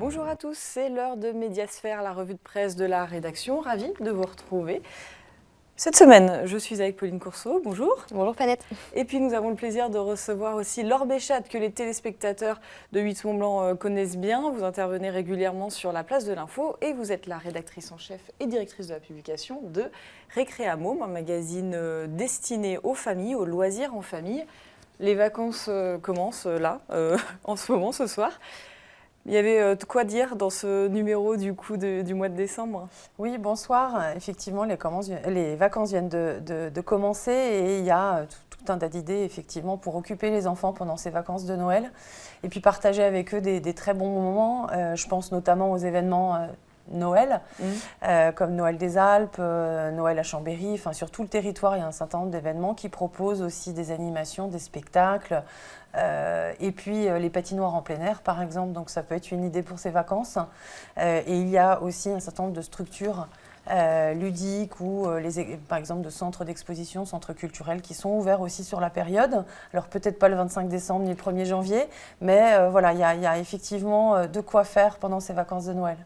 Bonjour à tous, c'est l'heure de Médiasphère, la revue de presse de la rédaction. Ravie de vous retrouver. Cette semaine, je suis avec Pauline Courceau. Bonjour. Bonjour Planète. Et puis nous avons le plaisir de recevoir aussi Laure Béchat, que les téléspectateurs de 8 Mont-Blanc connaissent bien. Vous intervenez régulièrement sur la place de l'info et vous êtes la rédactrice en chef et directrice de la publication de Récréamo, un magazine destiné aux familles, aux loisirs en famille. Les vacances commencent là, en ce moment, ce soir. Il y avait de quoi dire dans ce numéro du mois de décembre. Oui, bonsoir. Effectivement, les vacances viennent de commencer et il y a tout un tas d'idées effectivement pour occuper les enfants pendant ces vacances de Noël et puis partager avec eux des très bons moments. Je pense notamment aux événements Noël, comme Noël des Alpes, Noël à Chambéry, enfin sur tout le territoire, il y a un certain nombre d'événements qui proposent aussi des animations, des spectacles, et puis les patinoires en plein air par exemple, donc ça peut être une idée pour ces vacances. Et il y a aussi un certain nombre de structures ludiques ou par exemple de centres d'exposition, centres culturels qui sont ouverts aussi sur la période. Alors peut-être pas le 25 décembre ni le 1er janvier, mais voilà, il y a effectivement de quoi faire pendant ces vacances de Noël.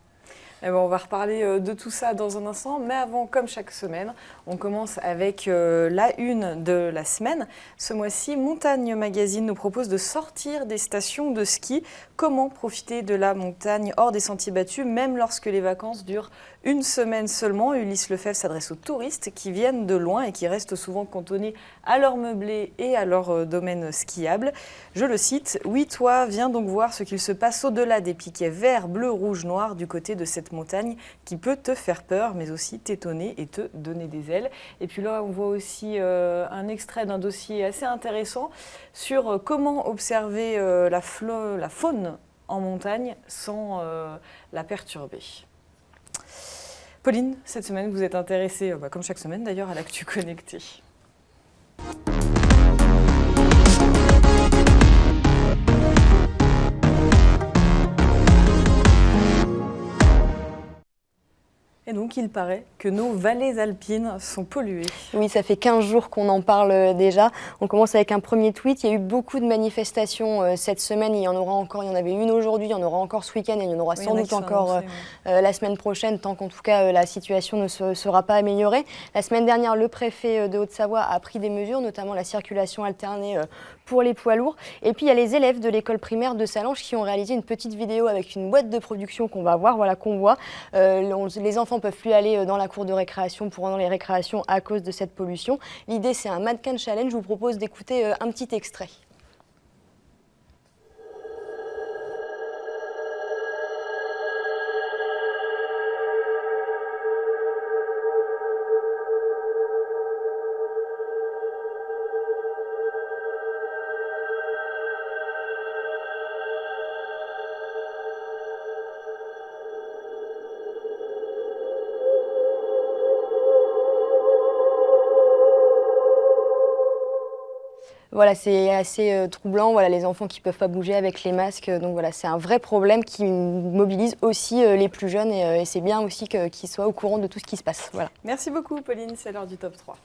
Eh bien, on va reparler de tout ça dans un instant, mais avant, comme chaque semaine, on commence avec la une de la semaine. Ce mois-ci, Montagne Magazine nous propose de sortir des stations de ski. Comment profiter de la montagne hors des sentiers battus, même lorsque les vacances durent une semaine seulement. Ulysse Lefebvre s'adresse aux touristes qui viennent de loin et qui restent souvent cantonnés à leur meublé et à leur domaine skiable. Je le cite, « Oui, toi, viens donc voir ce qu'il se passe au-delà des piquets verts, bleus, rouges, noirs du côté de cette montagne qui peut te faire peur, mais aussi t'étonner et te donner des ailes. » Et puis là, on voit aussi un extrait d'un dossier assez intéressant sur comment observer la faune en montagne sans la perturber. Pauline, cette semaine, vous êtes intéressée, comme chaque semaine d'ailleurs, à l'actu connectée. Et donc, il paraît que nos vallées alpines sont polluées. Oui, ça fait 15 jours qu'on en parle déjà. On commence avec un premier tweet. Il y a eu beaucoup de manifestations cette semaine. Il y en aura encore. Il y en avait une aujourd'hui, il y en aura encore ce week-end et il y en aura sans doute encore la semaine prochaine, tant qu'en tout cas la situation ne sera pas améliorée. La semaine dernière, le préfet de Haute-Savoie a pris des mesures, notamment la circulation alternée pour les poids lourds. Et puis, il y a les élèves de l'école primaire de Salanches qui ont réalisé une petite vidéo avec une boîte de production qu'on va voir, voilà, qu'on voit. Les enfants ne peuvent plus aller dans la cour de récréation pendant les récréations à cause de cette pollution. L'idée, c'est un mannequin challenge. Je vous propose d'écouter un petit extrait. Voilà, c'est assez troublant, voilà, les enfants qui ne peuvent pas bouger avec les masques. Donc voilà, c'est un vrai problème qui mobilise aussi les plus jeunes et c'est bien aussi qu'ils soient au courant de tout ce qui se passe. Voilà. Merci beaucoup Pauline, c'est l'heure du top 3.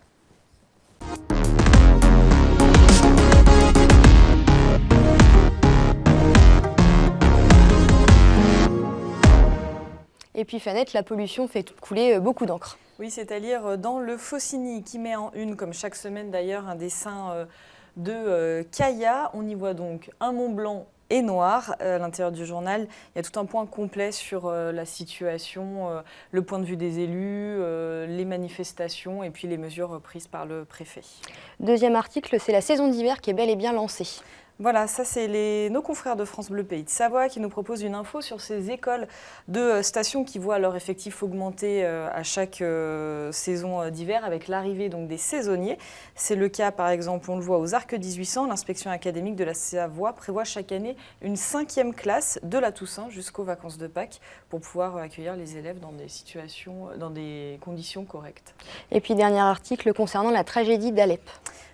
Et puis Fanette, la pollution fait couler beaucoup d'encre. Oui, c'est à lire dans le Faucigny qui met en une, comme chaque semaine d'ailleurs, un dessin de Kaya. On y voit donc un Mont Blanc et noir. À l'intérieur du journal, il y a tout un point complet sur la situation, le point de vue des élus, les manifestations et puis les mesures prises par le préfet. Deuxième article, c'est la saison d'hiver qui est bel et bien lancée. Voilà, ça c'est nos confrères de France Bleu Pays de Savoie qui nous proposent une info sur ces écoles de stations qui voient leur effectif augmenter à chaque saison d'hiver avec l'arrivée donc des saisonniers. C'est le cas par exemple, on le voit aux Arcs 1800, l'inspection académique de la Savoie prévoit chaque année une 5e classe de la Toussaint jusqu'aux vacances de Pâques pour pouvoir accueillir les élèves dans des conditions correctes. Et puis dernier article concernant la tragédie d'Alep.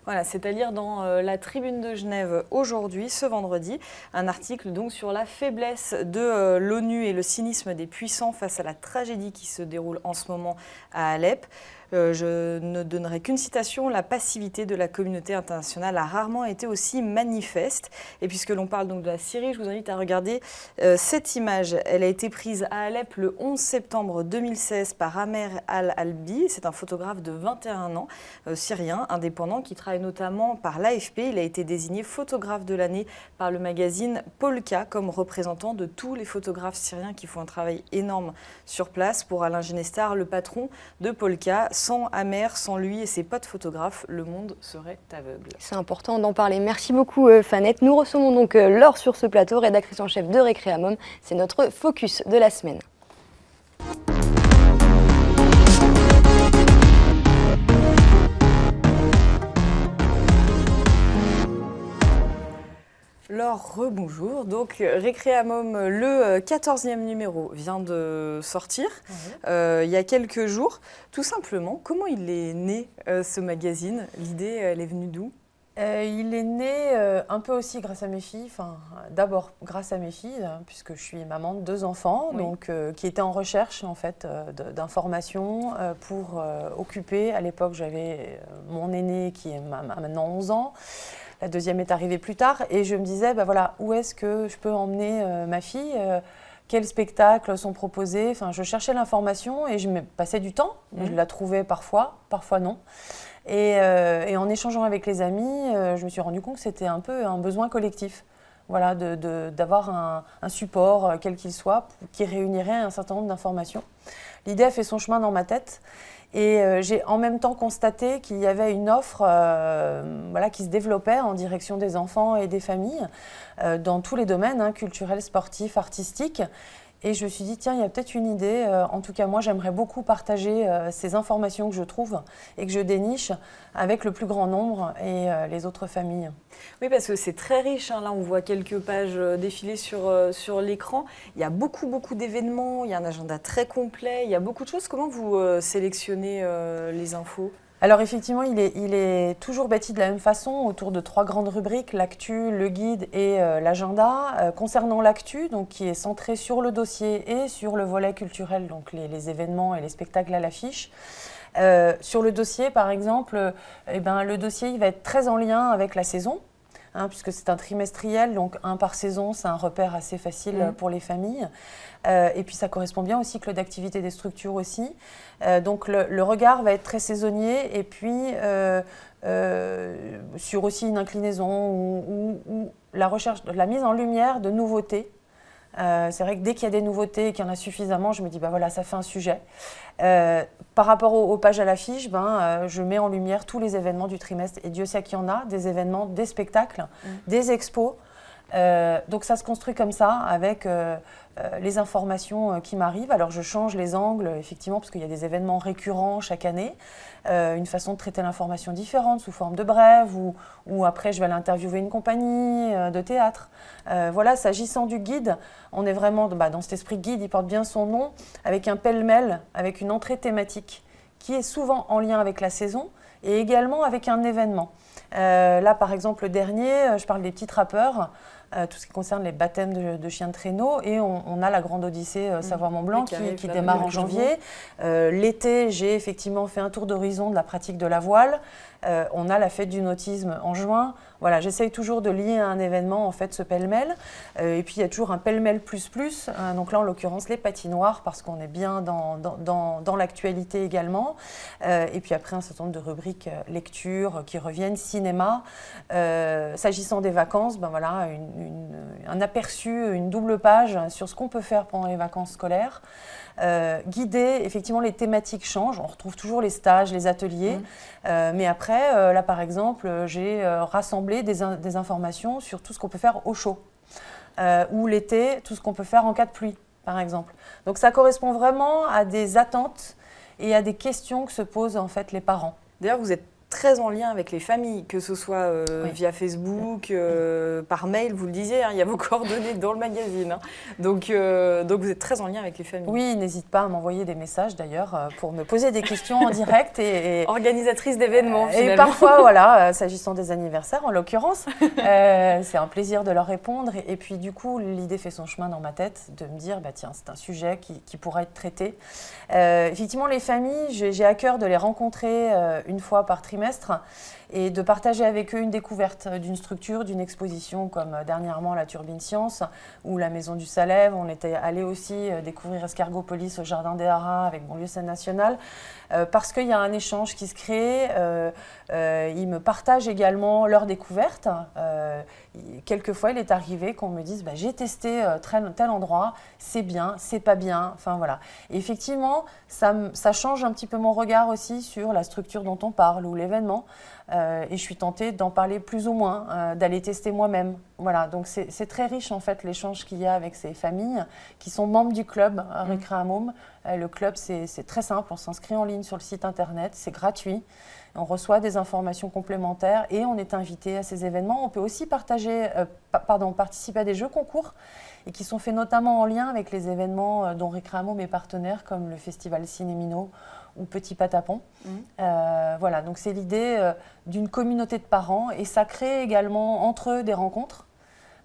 Voilà, c'est à lire dans la Tribune de Genève aujourd'hui, ce vendredi, un article donc sur la faiblesse de l'ONU et le cynisme des puissants face à la tragédie qui se déroule en ce moment à Alep. Je ne donnerai qu'une citation. La passivité de la communauté internationale a rarement été aussi manifeste. Et puisque l'on parle donc de la Syrie, je vous invite à regarder cette image. Elle a été prise à Alep le 11 septembre 2016 par Amer Al-Albi. C'est un photographe de 21 ans, syrien, indépendant, qui travaille notamment par l'AFP. Il a été désigné photographe de l'année par le magazine Polka comme représentant de tous les photographes syriens qui font un travail énorme sur place. Pour Alain Genestar, le patron de Polka, sans Amer, sans lui et ses potes photographes, le monde serait aveugle. C'est important d'en parler. Merci beaucoup Fanette. Nous recevons donc Laure sur ce plateau, rédactrice en chef de Récréamum. C'est notre focus de la semaine. Laure, rebonjour. Donc, Récréamum, le 14e numéro vient de sortir il y a quelques jours. Tout simplement, comment il est né ce magazine? L'idée, elle est venue d'où? Il est né un peu aussi grâce à mes filles, enfin d'abord grâce à mes filles, puisque je suis maman de 2 enfants, donc, qui étaient en recherche en fait d'informations pour occuper. À l'époque, j'avais mon aîné qui a maintenant 11 ans. La deuxième est arrivée plus tard et je me disais, bah voilà, où est-ce que je peux emmener ma fille, quels spectacles sont proposés. Enfin, je cherchais l'information et je me passais du temps. Je la trouvais parfois, parfois non. Et en échangeant avec les amis, je me suis rendu compte que c'était un peu un besoin collectif. Voilà, d'avoir un support, quel qu'il soit, qui réunirait un certain nombre d'informations. L'idée a fait son chemin dans ma tête. Et j'ai en même temps constaté qu'il y avait une offre voilà, qui se développait en direction des enfants et des familles dans tous les domaines, culturels, sportifs, artistiques. Et je me suis dit, tiens, il y a peut-être une idée. En tout cas, moi, j'aimerais beaucoup partager ces informations que je trouve et que je déniche avec le plus grand nombre et les autres familles. Oui, parce que c'est très riche. Là, on voit quelques pages défiler sur l'écran. Il y a beaucoup d'événements. Il y a un agenda très complet. Il y a beaucoup de choses. Comment vous sélectionnez les infos ? Alors effectivement, il est toujours bâti de la même façon, autour de 3 grandes rubriques, l'actu, le guide et l'agenda. Concernant l'actu, donc qui est centré sur le dossier et sur le volet culturel, donc les événements et les spectacles à l'affiche. Sur le dossier, par exemple, le dossier il va être très en lien avec la saison. Puisque c'est un trimestriel, donc 1 par saison, c'est un repère assez facile pour les familles. Et puis ça correspond bien au cycle d'activité des structures aussi. Donc le regard va être très saisonnier et puis sur aussi une inclinaison ou la recherche, la mise en lumière de nouveautés. C'est vrai que dès qu'il y a des nouveautés et qu'il y en a suffisamment, je me dis bah voilà, ça fait un sujet. Par rapport aux pages à l'affiche, je mets en lumière tous les événements du trimestre et Dieu sait qu'il y en a, des événements, des spectacles, des expos. Donc ça se construit comme ça avec les informations qui m'arrivent. Alors je change les angles effectivement parce qu'il y a des événements récurrents chaque année, une façon de traiter l'information différente sous forme de brève ou après je vais aller interviewer une compagnie de théâtre. Voilà, s'agissant du guide, on est vraiment dans cet esprit guide, il porte bien son nom, avec un pêle-mêle, avec une entrée thématique qui est souvent en lien avec la saison et également avec un événement. Là par exemple le dernier, je parle des petits trappeurs. Tout ce qui concerne les baptêmes de chiens de traîneau et on a la grande Odyssée Savoie-Mont-Blanc qui démarre en janvier. L'été, j'ai effectivement fait un tour d'horizon de la pratique de la voile. On a la fête du nautisme en juin. Voilà, j'essaye toujours de lier à un événement en fait ce pêle-mêle. Et puis il y a toujours un pêle-mêle plus. Donc là en l'occurrence les patinoires parce qu'on est bien dans l'actualité également. Et puis après un certain nombre de rubriques lecture qui reviennent, cinéma. S'agissant des vacances, voilà, un aperçu, une double page sur ce qu'on peut faire pendant les vacances scolaires. Guidé, effectivement, les thématiques changent. On retrouve toujours les stages, les ateliers. Mais après, là, par exemple, j'ai rassemblé des informations sur tout ce qu'on peut faire au chaud. Ou l'été, tout ce qu'on peut faire en cas de pluie, par exemple. Donc, ça correspond vraiment à des attentes et à des questions que se posent, en fait, les parents. D'ailleurs, vous êtes très en lien avec les familles, que ce soit via Facebook, par mail, vous le disiez, il y a vos coordonnées dans le magazine. Donc vous êtes très en lien avec les familles. Oui, n'hésite pas à m'envoyer des messages d'ailleurs pour me poser des questions en direct. Organisatrice d'événements, finalement. Et parfois, voilà, s'agissant des anniversaires en l'occurrence, c'est un plaisir de leur répondre. Et puis du coup, l'idée fait son chemin dans ma tête de me dire, tiens, c'est un sujet qui pourra être traité. Effectivement, les familles, j'ai à cœur de les rencontrer une fois par trimestre et de partager avec eux une découverte d'une structure, d'une exposition comme dernièrement la Turbine Science ou la Maison du Salève. On était allé aussi découvrir Escargopolis au Jardin des Haras avec Banlieue Scène Nationale parce qu'il y a un échange qui se crée. Ils me partagent également leurs découvertes. Quelquefois, il est arrivé qu'on me dise j'ai testé tel endroit, c'est bien, c'est pas bien. Enfin voilà. Et effectivement, ça change un petit peu mon regard aussi sur la structure dont on parle ou l'événement. Et je suis tentée d'en parler plus ou moins, d'aller tester moi-même. Voilà, donc c'est très riche en fait l'échange qu'il y a avec ces familles qui sont membres du club Récréa Môme. Le club, c'est très simple, on s'inscrit en ligne sur le site internet, c'est gratuit. On reçoit des informations complémentaires et on est invité à ces événements. On peut aussi participer à des jeux concours et qui sont faits notamment en lien avec les événements dont Récréa Môme est partenaire, comme le festival Cinémino ou Petit Patapon. Voilà, donc c'est l'idée d'une communauté de parents et ça crée également entre eux des rencontres.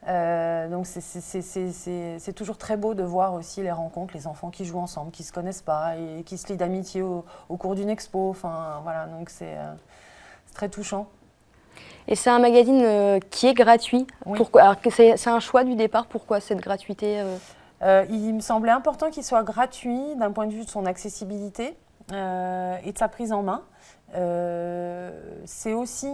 Donc c'est toujours très beau de voir aussi les rencontres, les enfants qui jouent ensemble, qui ne se connaissent pas et qui se lient d'amitié au cours d'une expo. Enfin, voilà, donc c'est très touchant. Et c'est un magazine qui est gratuit. Oui. Pourquoi ? Alors c'est un choix du départ, pourquoi cette gratuité Il me semblait important qu'il soit gratuit d'un point de vue de son accessibilité et de sa prise en main. C'est aussi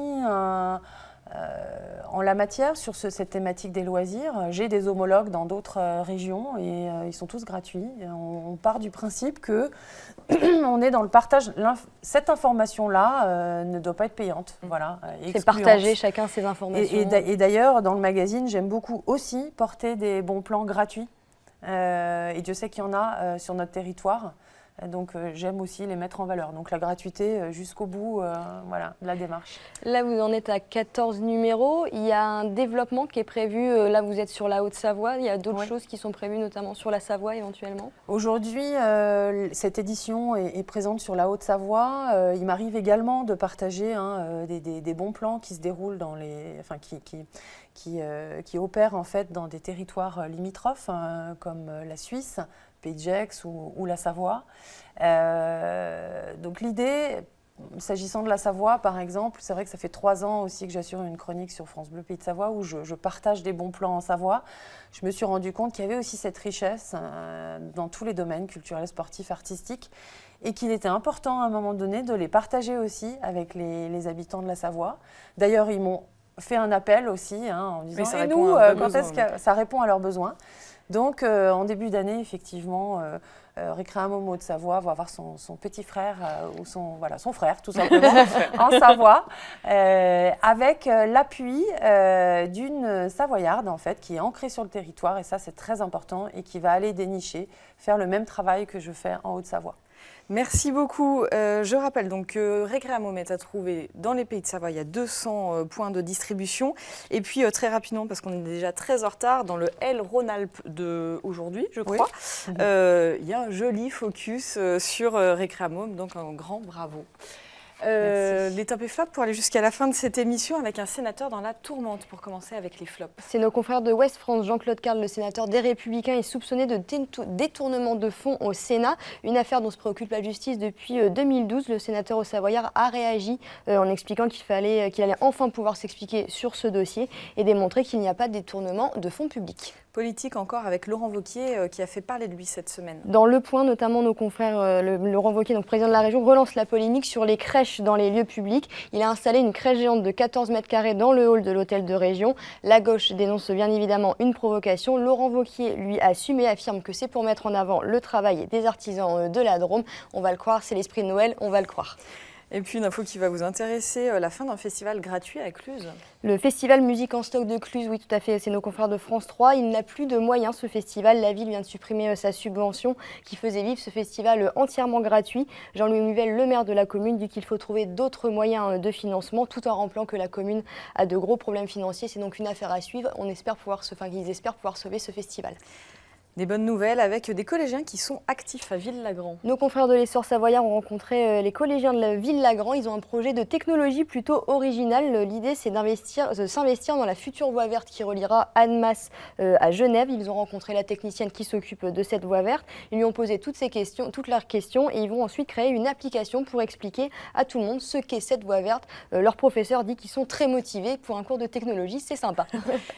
en la matière, sur cette thématique des loisirs, j'ai des homologues dans d'autres régions et ils sont tous gratuits. On part du principe que on est dans le partage. Cette information-là ne doit pas être payante. Voilà, c'est partager chacun ses informations. Et d'ailleurs, dans le magazine, j'aime beaucoup aussi porter des bons plans gratuits. Et Dieu sait qu'il y en a sur notre territoire. Donc j'aime aussi les mettre en valeur. Donc la gratuité jusqu'au bout voilà, de la démarche. Là, vous en êtes à 14 numéros. Il y a un développement qui est prévu. Là, vous êtes sur la Haute-Savoie. Il y a d'autres choses qui sont prévues, notamment sur la Savoie éventuellement. Aujourd'hui, cette édition est présente sur la Haute-Savoie. Il m'arrive également de partager des bons plans qui se déroulent dans les... Enfin, qui opèrent en fait dans des territoires limitrophes comme la Suisse, Pays de Gex ou la Savoie. Donc l'idée, s'agissant de la Savoie par exemple, c'est vrai que ça fait 3 ans aussi que j'assure une chronique sur France Bleu Pays de Savoie où je partage des bons plans en Savoie. Je me suis rendu compte qu'il y avait aussi cette richesse dans tous les domaines culturels, sportifs, artistiques et qu'il était important à un moment donné de les partager aussi avec les habitants de la Savoie. D'ailleurs, ils m'ont fait un appel aussi en disant « Et nous, quand est-ce que ça répond à leurs besoins ?» Donc, en début d'année, effectivement, Récréa Môme Haute-Savoie va avoir son petit frère ou son frère, tout simplement, en Savoie, avec l'appui d'une Savoyarde, en fait, qui est ancrée sur le territoire. Et ça, c'est très important et qui va aller dénicher, faire le même travail que je fais en Haute-Savoie. Merci beaucoup. Je rappelle donc que Récréa Môme est à trouver dans les Pays de Savoie. Il y a 200 points de distribution. Et puis très rapidement, parce qu'on est déjà très en retard, dans le L Rhône-Alpes d'aujourd'hui, je crois, il y a un joli focus sur Récréa Môme. Donc un grand bravo. Les top et flops pour aller jusqu'à la fin de cette émission avec un sénateur dans la tourmente pour commencer avec les flops. C'est nos confrères de Ouest France. Jean-Claude Carle, le sénateur des Républicains, est soupçonné de détournement de fonds au Sénat. Une affaire dont se préoccupe la justice depuis 2012. Le sénateur au Savoyard a réagi en expliquant qu'il allait enfin pouvoir s'expliquer sur ce dossier et démontrer qu'il n'y a pas de détournement de fonds publics. Politique encore avec Laurent Wauquiez qui a fait parler de lui cette semaine. Dans Le Point, notamment, nos confrères, Laurent Wauquiez, donc président de la région, relance la polémique sur les crèches dans les lieux publics. Il a installé une crèche géante de 14 mètres carrés dans le hall de l'hôtel de région. La gauche dénonce bien évidemment une provocation. Laurent Wauquiez, lui, assume et affirme que c'est pour mettre en avant le travail des artisans de la Drôme. On va le croire, c'est l'esprit de Noël, on va le croire. Et puis une info qui va vous intéresser, la fin d'un festival gratuit à Cluses. Le festival Musique en stock de Cluses, oui tout à fait, c'est nos confrères de France 3. Il n'a plus de moyens ce festival. La ville vient de supprimer sa subvention qui faisait vivre ce festival entièrement gratuit. Jean-Louis Muvelle, le maire de la commune, dit qu'il faut trouver d'autres moyens de financement tout en rappelant que la commune a de gros problèmes financiers. C'est donc une affaire à suivre. Ils espèrent pouvoir sauver ce festival. Des bonnes nouvelles avec des collégiens qui sont actifs à Ville-Lagrand. Nos confrères de l'Essor savoyard ont rencontré les collégiens de la Ville-Lagrand. Ils ont un projet de technologie plutôt original. L'idée, c'est de s'investir dans la future voie verte qui reliera Annemasse à Genève. Ils ont rencontré la technicienne qui s'occupe de cette voie verte. Ils lui ont posé toutes leurs questions et ils vont ensuite créer une application pour expliquer à tout le monde ce qu'est cette voie verte. Leur professeur dit qu'ils sont très motivés pour un cours de technologie. C'est sympa.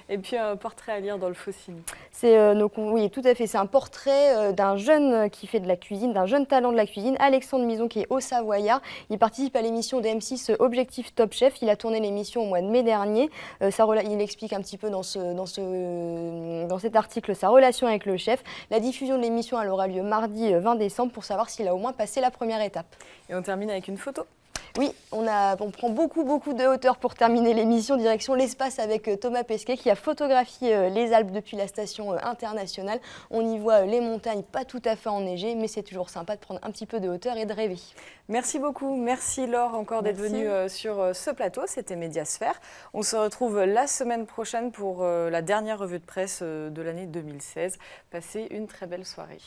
Et puis un portrait à lire dans le Faucine. Oui, tout à fait. C'est un portrait d'un jeune qui fait de la cuisine, d'un jeune talent de la cuisine, Alexandre Mison, qui est au Savoyard. Il participe à l'émission de M6 Objectif Top Chef. Il a tourné l'émission au mois de mai dernier. Il explique un petit peu dans cet article sa relation avec le chef. La diffusion de l'émission elle aura lieu mardi 20 décembre pour savoir s'il a au moins passé la première étape. Et on termine avec une photo. Oui, on prend beaucoup de hauteur pour terminer l'émission, direction l'espace avec Thomas Pesquet qui a photographié les Alpes depuis la station internationale. On y voit les montagnes pas tout à fait enneigées, mais c'est toujours sympa de prendre un petit peu de hauteur et de rêver. Merci beaucoup, merci Laure encore d'être venue sur ce plateau, c'était Médiasphère. On se retrouve la semaine prochaine pour la dernière revue de presse de l'année 2016. Passez une très belle soirée.